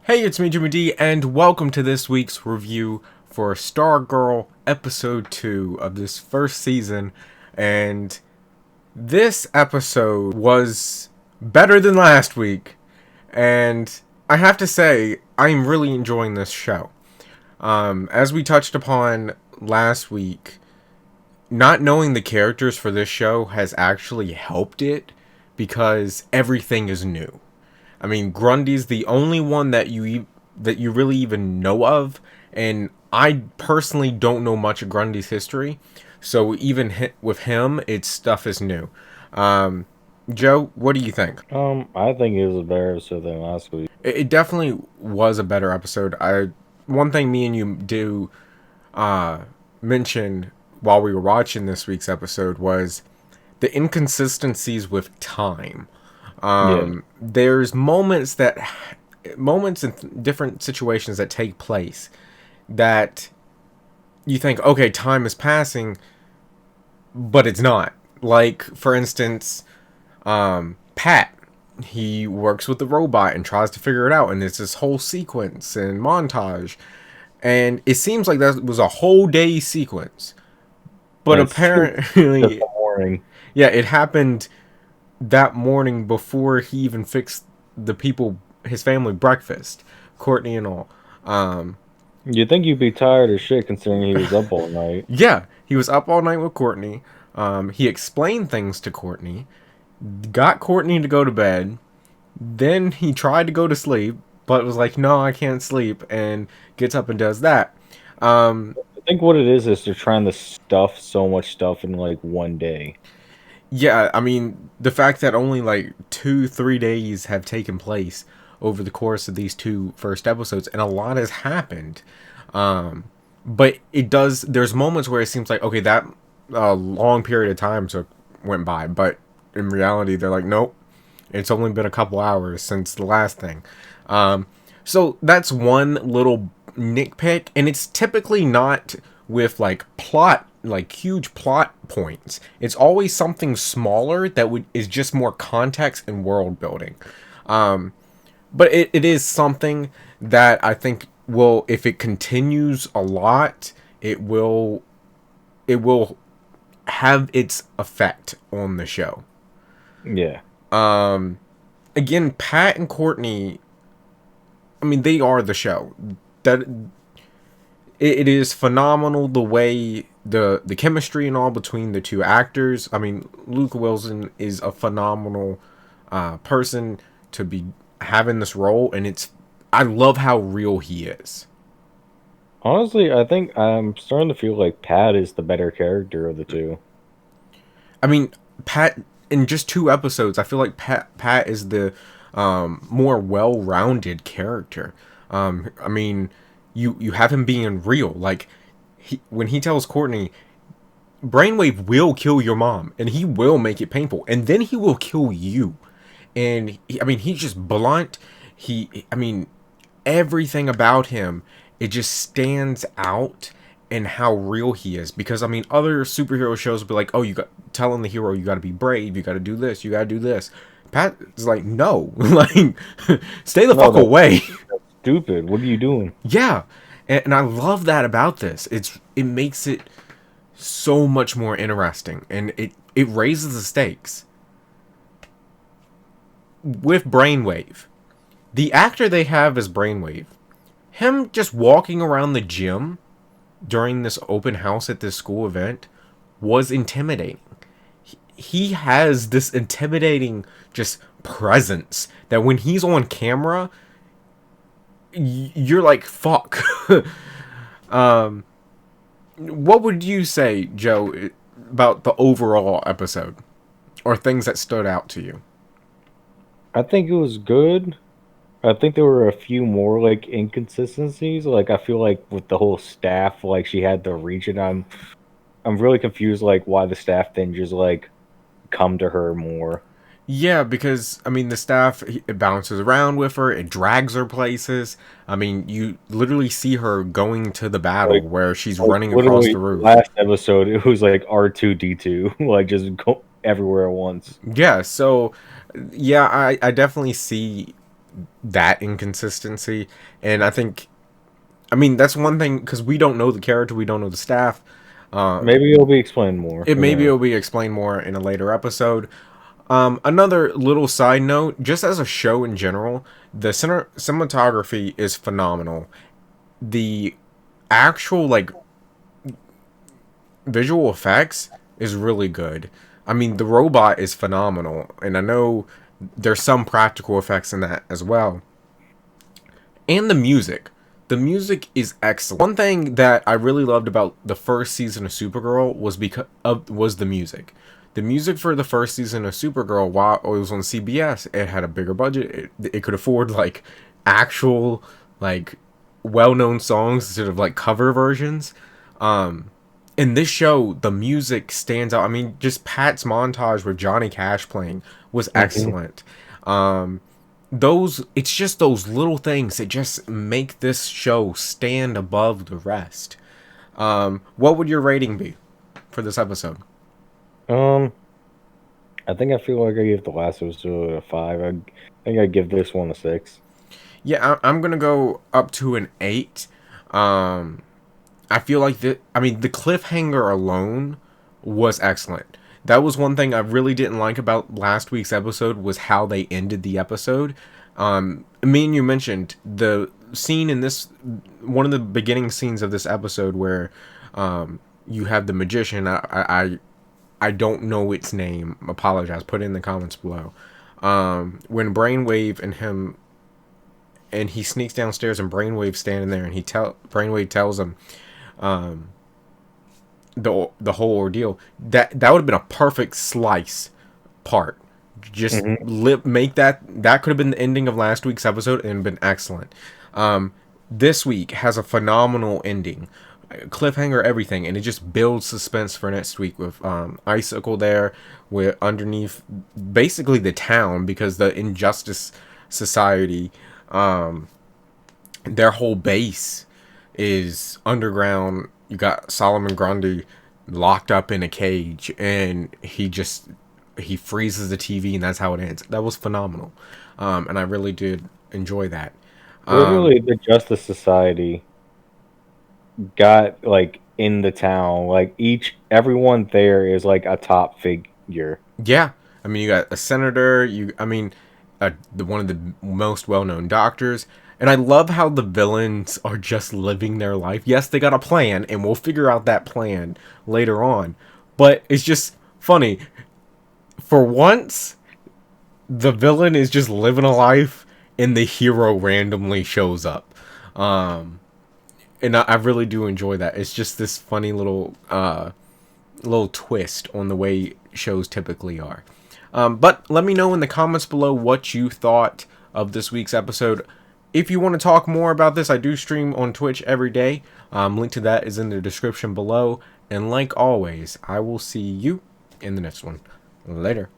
Hey, it's me, Jimmy D, and welcome to this week's review for Stargirl Episode 2 of this first season. And this episode was better than last week, and I have to say, I'm really enjoying this show. As we touched upon last week, not knowing the characters for this show has actually helped it because everything is new. I mean, Grundy's the only one that you really even know of, and I personally don't know much of Grundy's history, so even with him, its stuff is new. Um, Joe, what do you think? I think it was a better episode than last week. It definitely was a better episode. One thing me and you do uh, mention while we were watching this week's episode was the inconsistencies with time. Yeah, There's moments in different situations that take place that you think, okay, time is passing, but it's not. Like, for instance, Pat, he works with the robot and tries to figure it out, and it's this whole sequence and montage, and it seems like that was a whole day sequence, but and it's just apparently, boring. yeah, it happened that morning before he even fixed his family breakfast, Courtney and all. Um, You'd think you'd be tired as shit considering he was up all night. yeah, he was up all night with Courtney. He explained things to Courtney, got Courtney to go to bed. Then he tried to go to sleep, but was like, "No, I can't sleep," and gets up and does that. Um, I think what it is they're trying to stuff so much stuff in like one day. yeah, I mean, the fact that only like 2-3 days have taken place over the course of these two first episodes, and a lot has happened. But it does. There's moments where it seems like okay, that long period of time went by, but in reality, they're like, nope, it's only been a couple hours since the last thing. Um, so that's one little nitpick, and it's typically not with like huge plot points. It's always something smaller that is just more context and world building. But it is something that I think will, if it continues a lot, it will have its effect on the show. Yeah, Again, Pat and Courtney, I mean, they are the show. That it is phenomenal the way the chemistry and all between the two actors. I mean, Luke Wilson is a phenomenal person to be having this role, and I love how real he is. honestly, I think I'm starting to feel like Pat is the better character of the two. I mean, Pat in just 2 episodes, I feel like Pat is the more well-rounded character. I mean, you have him being real. Like when he tells Courtney, Brainwave will kill your mom, and he will make it painful, and then he will kill you. And I mean, he's just blunt. I mean, everything about him, it just stands out and how real he is. Because I mean, other superhero shows will be like, oh, you got telling the hero you got to be brave, you got to do this, you got to do this. Pat is like, no, like, stay the No, fuck away. that's stupid. What are you doing? Yeah, and I love that about this. It makes it so much more interesting, and it raises the stakes with Brainwave. The actor they have as Brainwave, him just walking around the gym during this open house at this school event was intimidating. He has this intimidating just presence that when he's on camera, you're like, fuck. um, what would you say, Joe, about the overall episode or things that stood out to you? I think it was good. I think there were a few more like inconsistencies. Like I feel like with the whole staff, like she had the region. I'm really confused, like why the staff didn't just like come to her more. Yeah, because I mean the staff, it bounces around with her, it drags her places. I mean, you literally see her going to the battle Like where she's like running across literally the roof. last episode, it was like R2D2, like just go everywhere at once. Yeah, so yeah, I definitely see. that inconsistency. And I think, I mean, that's one thing because we don't know the character, we don't know the staff. Maybe it'll be explained more. It Who maybe knows? it'll be explained more in a later episode. Another little side note, just as a show in general, the cinematography is phenomenal. The actual like visual effects is really good. I mean, the robot is phenomenal, and I know there's some practical effects in that as well. And the music. The music is excellent. One thing that I really loved about the first season of Supergirl was the music. The music for the first season of Supergirl, while it was on CBS, it had a bigger budget. It could afford like actual like well-known songs instead of like cover versions. In this show, the music stands out. I mean, just Pat's montage with Johnny Cash playing was Hmm. excellent. Um, those it's just those little things that just make this show stand above the rest. What would your rating be for this episode? Um, I think I feel like I gave the last episode a 5. I think I give this one a 6. Yeah, I'm gonna go up to an 8. Um, I feel like I mean, the cliffhanger alone was excellent. That was one thing I really didn't like about last week's episode was how they ended the episode. Me and you mentioned the scene in this one of the beginning scenes of this episode where you have the magician. I don't know its name. Apologize. Put it in the comments below. When Brainwave and him and he sneaks downstairs and Brainwave standing there and Brainwave tells him the whole ordeal. That would have been a perfect slice part. Just Hmm. make that could have been the ending of last week's episode and been excellent. This week has a phenomenal ending, cliffhanger, everything, and it just builds suspense for next week with Icicle there, with underneath basically the town because the Injustice Society, their whole base is underground. You got Solomon Grundy locked up in a cage, and he freezes the TV, and that's how it ends. That was phenomenal, and I really did enjoy that. Literally, the Justice Society got like in the town. Like everyone there is like a top figure. Yeah, I mean, you got a senator. I mean, one of the most well-known doctors, and I love how the villains are just living their life. Yes, they got a plan, and we'll figure out that plan later on. But it's just funny. For once, the villain is just living a life, and the hero randomly shows up. Um, and I really do enjoy that. It's just this funny little twist on the way shows typically are. But let me know in the comments below what you thought of this week's episode. If you want to talk more about this, I do stream on Twitch every day. Link to that is in the description below. And like always, I will see you in the next one. Later.